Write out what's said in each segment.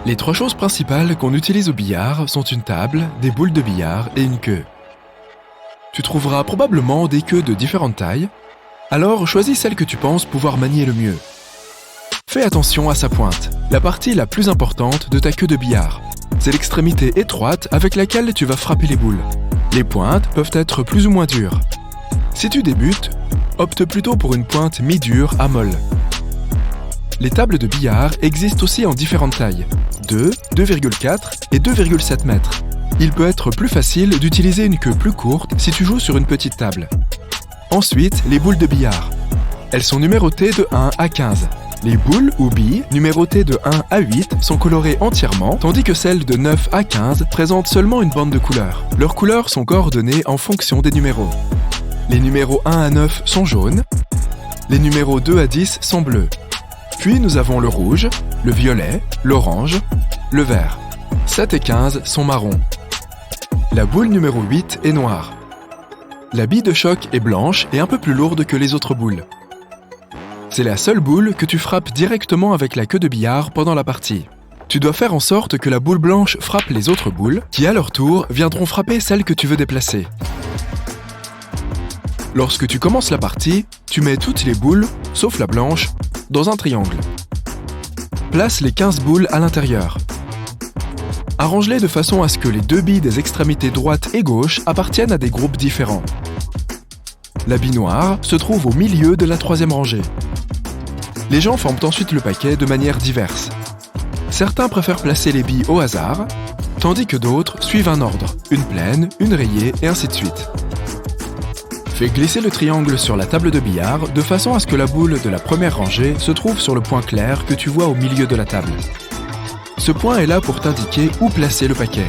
Les trois choses principales qu'on utilise au billard sont une table, des boules de billard et une queue. Tu trouveras probablement des queues de différentes tailles, alors choisis celle que tu penses pouvoir manier le mieux. Fais attention à sa pointe, la partie la plus importante de ta queue de billard. C'est l'extrémité étroite avec laquelle tu vas frapper les boules. Les pointes peuvent être plus ou moins dures. Si tu débutes, opte plutôt pour une pointe mi-dure à molle. Les tables de billard existent aussi en différentes tailles, 2, 2,4 et 2,7 mètres. Il peut être plus facile d'utiliser une queue plus courte si tu joues sur une petite table. Ensuite, les boules de billard. Elles sont numérotées de 1 à 15. Les boules ou billes numérotées de 1 à 8 sont colorées entièrement, tandis que celles de 9 à 15 présentent seulement une bande de couleurs. Leurs couleurs sont coordonnées en fonction des numéros. Les numéros 1 à 9 sont jaunes, les numéros 2 à 10 sont bleus. Puis nous avons le rouge, le violet, l'orange, le vert. 7 et 15 sont marrons. La boule numéro 8 est noire. La bille de choc est blanche et un peu plus lourde que les autres boules. C'est la seule boule que tu frappes directement avec la queue de billard pendant la partie. Tu dois faire en sorte que la boule blanche frappe les autres boules, qui à leur tour viendront frapper celle que tu veux déplacer. Lorsque tu commences la partie, tu mets toutes les boules, sauf la blanche, dans un triangle. Place les 15 boules à l'intérieur. Arrange-les de façon à ce que les deux billes des extrémités droite et gauche appartiennent à des groupes différents. La bille noire se trouve au milieu de la troisième rangée. Les gens forment ensuite le paquet de manière diverse. Certains préfèrent placer les billes au hasard, tandis que d'autres suivent un ordre, une pleine, une rayée et ainsi de suite. Fais glisser le triangle sur la table de billard de façon à ce que la boule de la première rangée se trouve sur le point clair que tu vois au milieu de la table. Ce point est là pour t'indiquer où placer le paquet.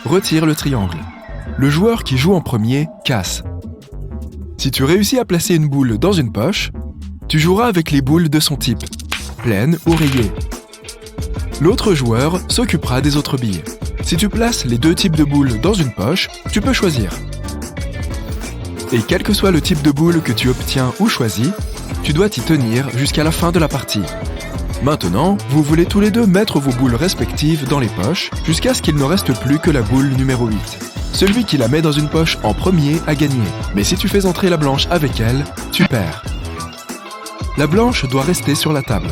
Retire le triangle. Le joueur qui joue en premier casse. Si tu réussis à placer une boule dans une poche, tu joueras avec les boules de son type, pleine ou rayée. L'autre joueur s'occupera des autres billes. Si tu places les deux types de boules dans une poche, tu peux choisir. Et quel que soit le type de boule que tu obtiens ou choisis, tu dois t'y tenir jusqu'à la fin de la partie. Maintenant, vous voulez tous les deux mettre vos boules respectives dans les poches jusqu'à ce qu'il ne reste plus que la boule numéro 8. Celui qui la met dans une poche en premier a gagné, mais si tu fais entrer la blanche avec elle, tu perds. La blanche doit rester sur la table.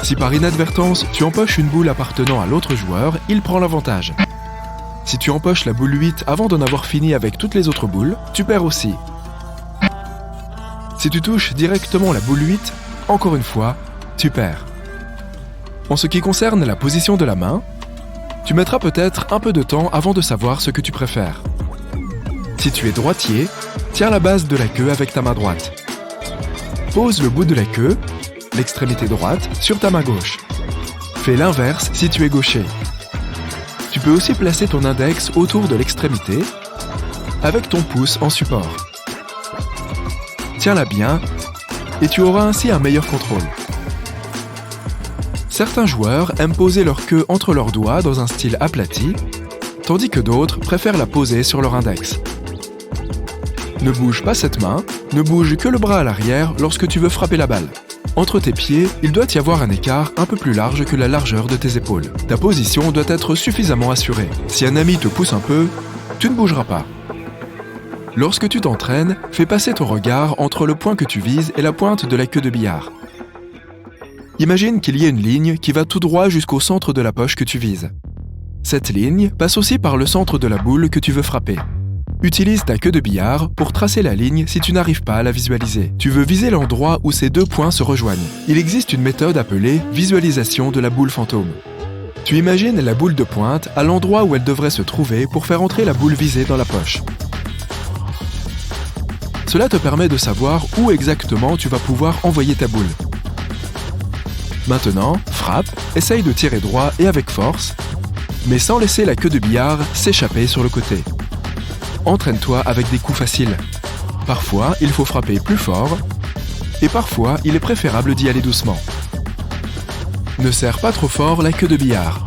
Si par inadvertance tu empoches une boule appartenant à l'autre joueur, il prend l'avantage. Si tu empoches la boule 8 avant d'en avoir fini avec toutes les autres boules, tu perds aussi. Si tu touches directement la boule 8, encore une fois, tu perds. En ce qui concerne la position de la main, tu mettras peut-être un peu de temps avant de savoir ce que tu préfères. Si tu es droitier, tiens la base de la queue avec ta main droite. Pose le bout de la queue, l'extrémité droite, sur ta main gauche. Fais l'inverse si tu es gaucher. Tu peux aussi placer ton index autour de l'extrémité, avec ton pouce en support. Tiens-la bien, et tu auras ainsi un meilleur contrôle. Certains joueurs aiment poser leur queue entre leurs doigts dans un style aplati, tandis que d'autres préfèrent la poser sur leur index. Ne bouge pas cette main, ne bouge que le bras à l'arrière lorsque tu veux frapper la balle. Entre tes pieds, il doit y avoir un écart un peu plus large que la largeur de tes épaules. Ta position doit être suffisamment assurée. Si un ami te pousse un peu, tu ne bougeras pas. Lorsque tu t'entraînes, fais passer ton regard entre le point que tu vises et la pointe de la queue de billard. Imagine qu'il y ait une ligne qui va tout droit jusqu'au centre de la poche que tu vises. Cette ligne passe aussi par le centre de la boule que tu veux frapper. Utilise ta queue de billard pour tracer la ligne si tu n'arrives pas à la visualiser. Tu veux viser l'endroit où ces deux points se rejoignent. Il existe une méthode appelée visualisation de la boule fantôme. Tu imagines la boule de pointe à l'endroit où elle devrait se trouver pour faire entrer la boule visée dans la poche. Cela te permet de savoir où exactement tu vas pouvoir envoyer ta boule. Maintenant, frappe, essaye de tirer droit et avec force, mais sans laisser la queue de billard s'échapper sur le côté. Entraîne-toi avec des coups faciles. Parfois, il faut frapper plus fort, et parfois, il est préférable d'y aller doucement. Ne serre pas trop fort la queue de billard.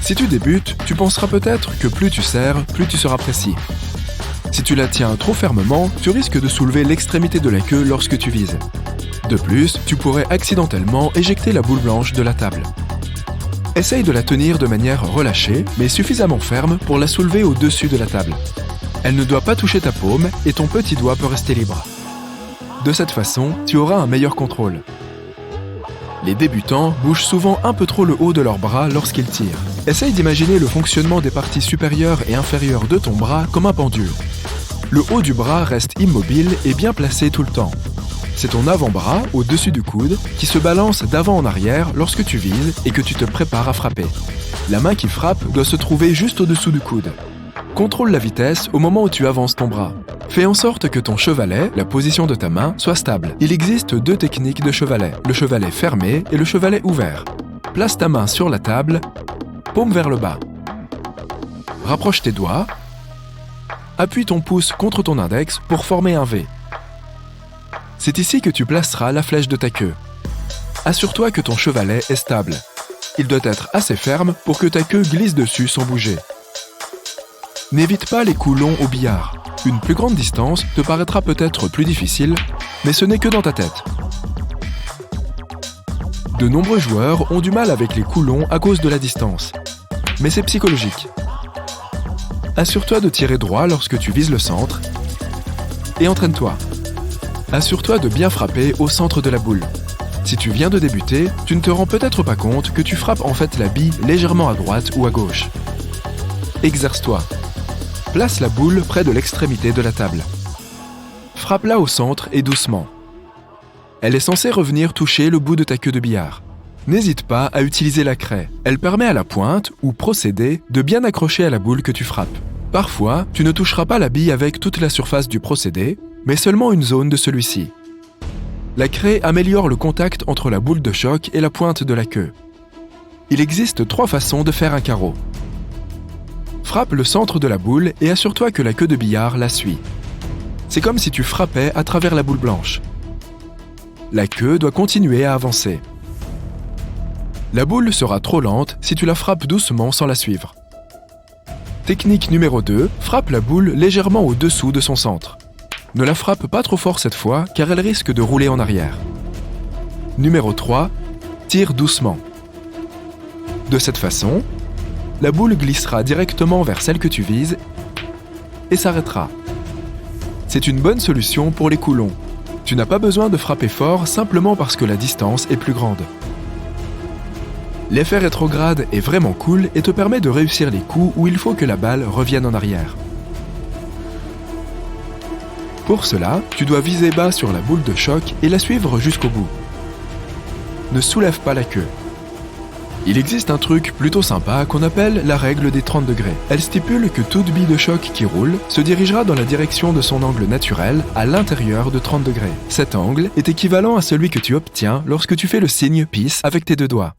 Si tu débutes, tu penseras peut-être que plus tu serres, plus tu seras précis. Si tu la tiens trop fermement, tu risques de soulever l'extrémité de la queue lorsque tu vises. De plus, tu pourrais accidentellement éjecter la boule blanche de la table. Essaye de la tenir de manière relâchée, mais suffisamment ferme pour la soulever au-dessus de la table. Elle ne doit pas toucher ta paume et ton petit doigt peut rester libre. De cette façon, tu auras un meilleur contrôle. Les débutants bougent souvent un peu trop le haut de leurs bras lorsqu'ils tirent. Essaye d'imaginer le fonctionnement des parties supérieures et inférieures de ton bras comme un pendule. Le haut du bras reste immobile et bien placé tout le temps. C'est ton avant-bras, au-dessus du coude, qui se balance d'avant en arrière lorsque tu vises et que tu te prépares à frapper. La main qui frappe doit se trouver juste au-dessous du coude. Contrôle la vitesse au moment où tu avances ton bras. Fais en sorte que ton chevalet, la position de ta main, soit stable. Il existe 2 techniques de chevalet, le chevalet fermé et le chevalet ouvert. Place ta main sur la table, paume vers le bas. Rapproche tes doigts. Appuie ton pouce contre ton index pour former un V. C'est ici que tu placeras la flèche de ta queue. Assure-toi que ton chevalet est stable. Il doit être assez ferme pour que ta queue glisse dessus sans bouger. N'évite pas les coups longs au billard. Une plus grande distance te paraîtra peut-être plus difficile, mais ce n'est que dans ta tête. De nombreux joueurs ont du mal avec les coups longs à cause de la distance. Mais c'est psychologique. Assure-toi de tirer droit lorsque tu vises le centre et entraîne-toi. Assure-toi de bien frapper au centre de la boule. Si tu viens de débuter, tu ne te rends peut-être pas compte que tu frappes en fait la bille légèrement à droite ou à gauche. Exerce-toi. Place la boule près de l'extrémité de la table. Frappe-la au centre et doucement. Elle est censée revenir toucher le bout de ta queue de billard. N'hésite pas à utiliser la craie. Elle permet à la pointe, ou procédé, de bien accrocher à la boule que tu frappes. Parfois, tu ne toucheras pas la bille avec toute la surface du procédé, mais seulement une zone de celui-ci. La craie améliore le contact entre la boule de choc et la pointe de la queue. Il existe 3 façons de faire un carreau. Frappe le centre de la boule et assure-toi que la queue de billard la suit. C'est comme si tu frappais à travers la boule blanche. La queue doit continuer à avancer. La boule sera trop lente si tu la frappes doucement sans la suivre. Technique numéro 2, frappe la boule légèrement au-dessous de son centre. Ne la frappe pas trop fort cette fois car elle risque de rouler en arrière. Numéro 3, tire doucement. De cette façon, la boule glissera directement vers celle que tu vises et s'arrêtera. C'est une bonne solution pour les coups longs. Tu n'as pas besoin de frapper fort simplement parce que la distance est plus grande. L'effet rétrograde est vraiment cool et te permet de réussir les coups où il faut que la balle revienne en arrière. Pour cela, tu dois viser bas sur la boule de choc et la suivre jusqu'au bout. Ne soulève pas la queue. Il existe un truc plutôt sympa qu'on appelle la règle des 30 degrés. Elle stipule que toute bille de choc qui roule se dirigera dans la direction de son angle naturel à l'intérieur de 30 degrés. Cet angle est équivalent à celui que tu obtiens lorsque tu fais le signe peace avec tes 2 doigts.